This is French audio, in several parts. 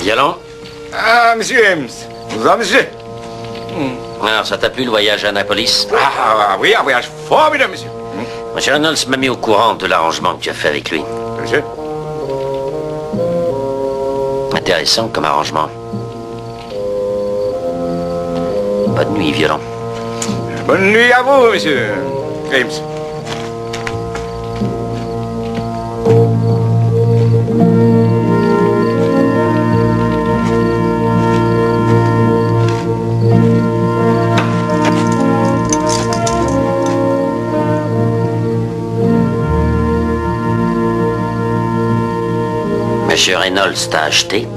Violon? Ah, monsieur James. Bonjour, monsieur. Alors, ça t'a plu le voyage à Annapolis? Ah, oui, un voyage formidable, monsieur. Monsieur Reynolds m'a mis au courant de l'arrangement que tu as fait avec lui. Monsieur? Intéressant comme arrangement. Bonne nuit, Violon. Bonne nuit à vous, monsieur James. Monsieur Reynolds t'a acheté.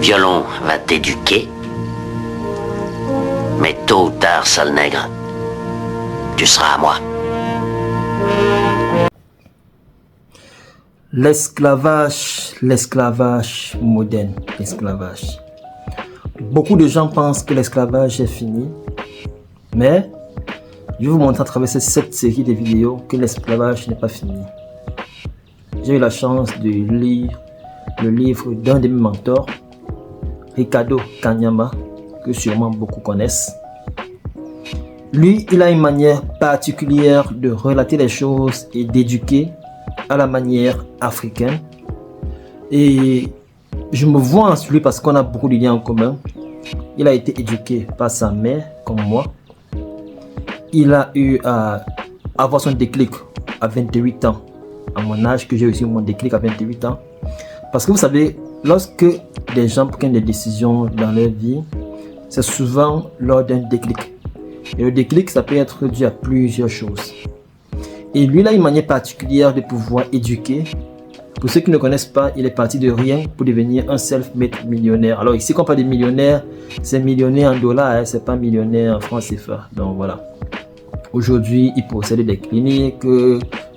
Violon va t'éduquer. Mais tôt ou tard, sale nègre, tu seras à moi. L'esclavage moderne, l'esclavage. Beaucoup de gens pensent que l'esclavage est fini, mais je vais vous montrer à travers cette série de vidéos que l'esclavage n'est pas fini. J'ai eu la chance de lire le livre d'un de mes mentors, Ricardo Kanyama, que sûrement beaucoup connaissent. Lui, il a une manière particulière de relater les choses et d'éduquer à la manière africaine. Et je me vois en lui parce qu'on a beaucoup de liens en commun. Il a été éduqué par sa mère, comme moi. Il a eu à avoir son déclic à 28 ans, à mon âge, que j'ai aussi mon déclic à 28 ans. Parce que vous savez, lorsque des gens prennent des décisions dans leur vie, c'est souvent lors d'un déclic. Et le déclic, ça peut être dû à plusieurs choses. Et lui, il a une manière particulière de pouvoir éduquer. Pour ceux qui ne connaissent pas, il est parti de rien pour devenir un self-made millionnaire. Alors ici, quand on parle de millionnaire, c'est millionnaire en dollars, hein, c'est pas millionnaire en francs CFA. Donc voilà. Aujourd'hui, il possède des cliniques,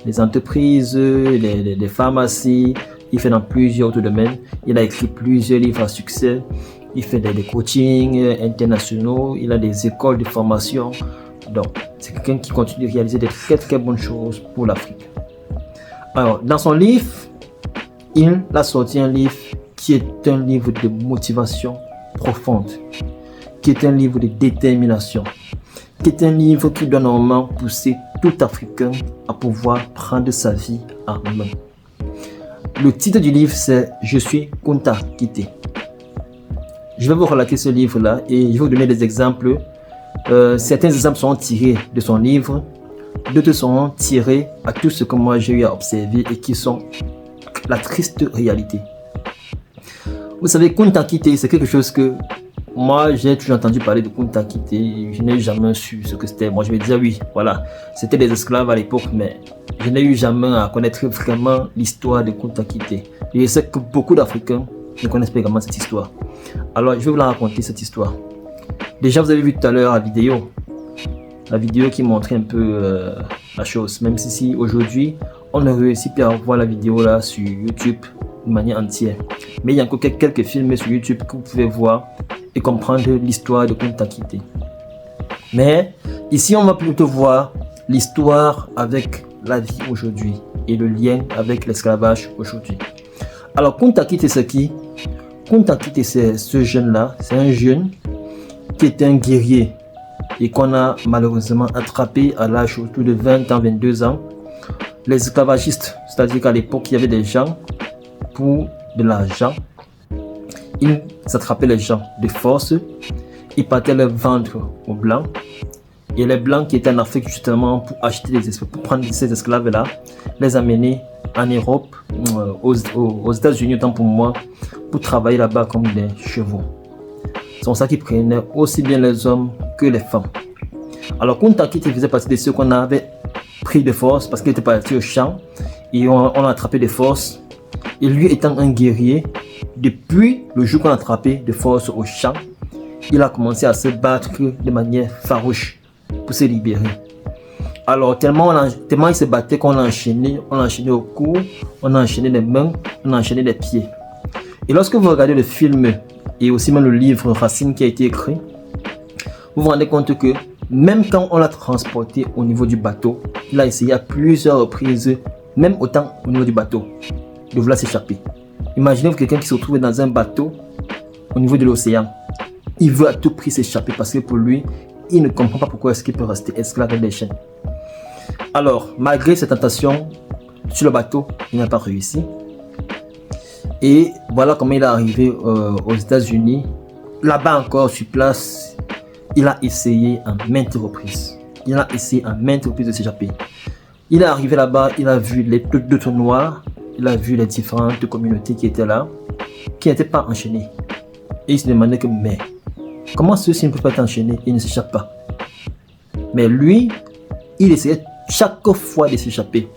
des entreprises, des pharmacies. Il fait dans plusieurs autres domaines. Il a écrit plusieurs livres à succès. Il fait des coachings internationaux. Il a des écoles de formation. Donc, c'est quelqu'un qui continue de réaliser des très bonnes choses pour l'Afrique. Alors, dans son livre, il a sorti un livre qui est un livre de motivation profonde, qui est un livre de détermination, qui est un livre qui doit normalement pousser tout Africain à pouvoir prendre sa vie en main. Le titre du livre, c'est « Je suis Kunta Kinte ». Je vais vous relater ce livre-là et je vais vous donner des exemples. Certains exemples sont tirés de son livre, d'autres sont tirés à tout ce que moi j'ai eu à observer et qui sont la triste réalité. Vous savez, Kunta Kinte, c'est quelque chose que moi j'ai toujours entendu parler de Kunta Kinte. Je n'ai jamais su ce que c'était. Moi je me disais oui, voilà, c'était des esclaves à l'époque, mais je n'ai eu jamais à connaître vraiment l'histoire de Kunta Kinte. Et je sais que beaucoup d'Africains ne connaissent pas également cette histoire. Alors je vais vous la raconter, cette histoire. Déjà vous avez vu tout à l'heure la vidéo qui montrait un peu la chose, même si aujourd'hui on ne réussit pas à voir la vidéo là sur YouTube de manière entière. Mais il y a encore quelques films sur YouTube que vous pouvez voir et comprendre l'histoire de Kunta Kinte. Mais ici on va plutôt voir l'histoire avec la vie aujourd'hui et le lien avec l'esclavage aujourd'hui. Alors Kunta Kinte c'est qui? Kunta Kinte c'est ce jeune là, c'est un jeune qui était un guerrier et qu'on a malheureusement attrapé à l'âge autour de 20 ans, 22 ans. Les esclavagistes, c'est-à-dire qu'à l'époque il y avait des gens pour de l'argent, ils attrapaient les gens de force, ils partaient les vendre aux blancs et les blancs qui étaient en Afrique justement pour acheter des esclaves, pour prendre ces esclaves là, les amener en Europe, aux États-Unis autant pour moi, pour travailler là-bas comme des chevaux. C'est pour ça qu'ils prenaient aussi bien les hommes que les femmes. Alors Kunta Kinte faisait partie de ceux qu'on avait pris de force parce qu'il était parti au champ et on l'a attrapé de force. Et lui étant un guerrier, depuis le jour qu'on l'a attrapé de force au champ, il a commencé à se battre de manière farouche pour se libérer. Alors tellement il se battait qu'on l'a enchaîné au cou, on a enchaîné les mains, on a enchaîné les pieds. Et lorsque vous regardez le film et aussi même le livre Racine qui a été écrit, vous vous rendez compte que même quand on l'a transporté au niveau du bateau, il a essayé à plusieurs reprises, même autant au niveau du bateau, de vouloir s'échapper. Imaginez-vous quelqu'un qui se retrouve dans un bateau au niveau de l'océan. Il veut à tout prix s'échapper parce que pour lui, il ne comprend pas pourquoi est-ce qu'il peut rester esclave avec des chaînes. Alors, malgré cette tentation, sur le bateau, il n'a pas réussi. Et voilà comment il est arrivé aux États-Unis. Là-bas encore, sur place, il a essayé à maintes reprises. Il a essayé à maintes reprises de s'échapper. Il est arrivé là-bas, il a vu les deux noirs, il a vu les différentes communautés qui étaient là, qui n'étaient pas enchaînées. Et il se demandait que, mais, comment ceux-ci ne peuvent pas être enchaînés et ne s'échappent pas? Mais lui, il essayait chaque fois de s'échapper.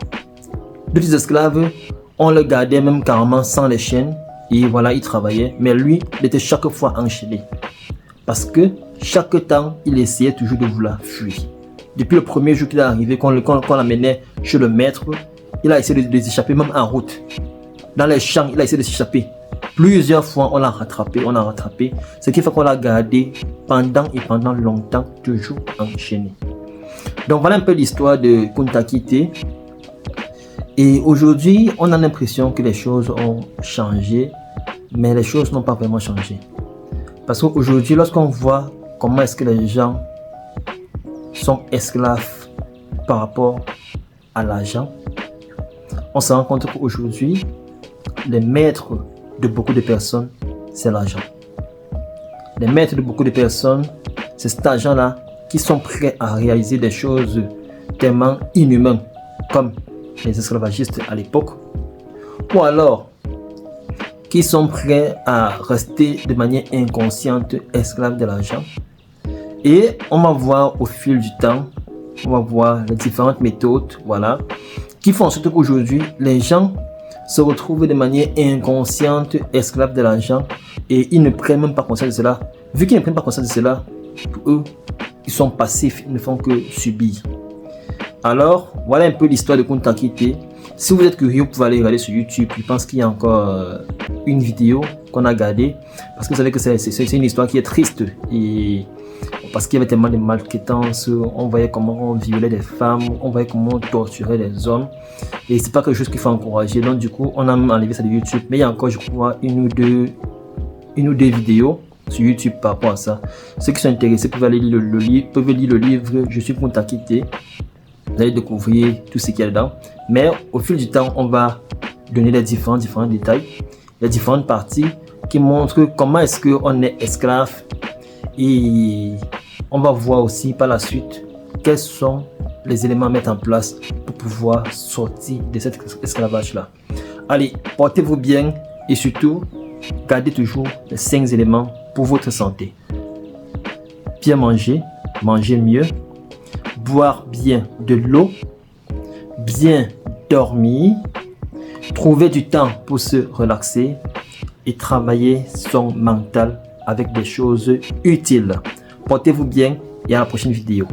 D'autres esclaves, on le gardait même carrément sans les chaînes. Et voilà, il travaillait. Mais lui, il était chaque fois enchaîné. Parce que chaque temps, il essayait toujours de vouloir fuir. Depuis le premier jour qu'il est arrivé, qu'on l'amenait chez le maître, il a essayé de s'échapper même en route. Dans les champs, il a essayé de s'échapper. Plusieurs fois, on l'a rattrapé. Ce qui fait qu'on l'a gardé pendant longtemps, toujours enchaîné. Donc voilà un peu l'histoire de Kunta Kinte. Et aujourd'hui, on a l'impression que les choses ont changé, mais les choses n'ont pas vraiment changé. Parce qu'aujourd'hui, lorsqu'on voit comment est-ce que les gens sont esclaves par rapport à l'argent, on se rend compte qu'aujourd'hui, les maîtres de beaucoup de personnes, c'est l'argent. Les maîtres de beaucoup de personnes, c'est cet argent-là qui sont prêts à réaliser des choses tellement inhumaines, comme les esclavagistes à l'époque, ou alors qui sont prêts à rester de manière inconsciente esclaves de l'argent. Et on va voir au fil du temps, on va voir les différentes méthodes, voilà, qui font surtout qu'aujourd'hui, les gens se retrouvent de manière inconsciente esclaves de l'argent et ils ne prennent même pas conscience de cela. Vu qu'ils ne prennent pas conscience de cela, pour eux, ils sont passifs, ils ne font que subir. Alors, voilà un peu l'histoire de Kunta Kinte. Si vous êtes curieux, vous pouvez aller regarder sur YouTube. Je pense qu'il y a encore une vidéo qu'on a gardée. Parce que vous savez que c'est une histoire qui est triste. Et parce qu'il y avait tellement de maltraitance. On voyait comment on violait des femmes. On voyait comment on torturait les hommes. Et c'est pas quelque chose qu'il faut encourager. Donc du coup, on a même enlevé ça de YouTube. Mais il y a encore, je crois, une ou deux vidéos sur YouTube par rapport à ça. Ceux qui sont intéressés peuvent aller lire le livre Je suis Kunta Kinte. Vous allez découvrir tout ce qu'il y a dedans. Mais au fil du temps, on va donner les différents détails, les différentes parties qui montrent comment est-ce qu'on est esclave. Et on va voir aussi par la suite quels sont les éléments à mettre en place pour pouvoir sortir de cet esclavage-là. Allez, portez-vous bien et surtout, gardez toujours les 5 éléments pour votre santé. Bien manger, manger mieux, boire bien de l'eau, bien dormir, trouver du temps pour se relaxer et travailler son mental avec des choses utiles. Portez-vous bien et à la prochaine vidéo.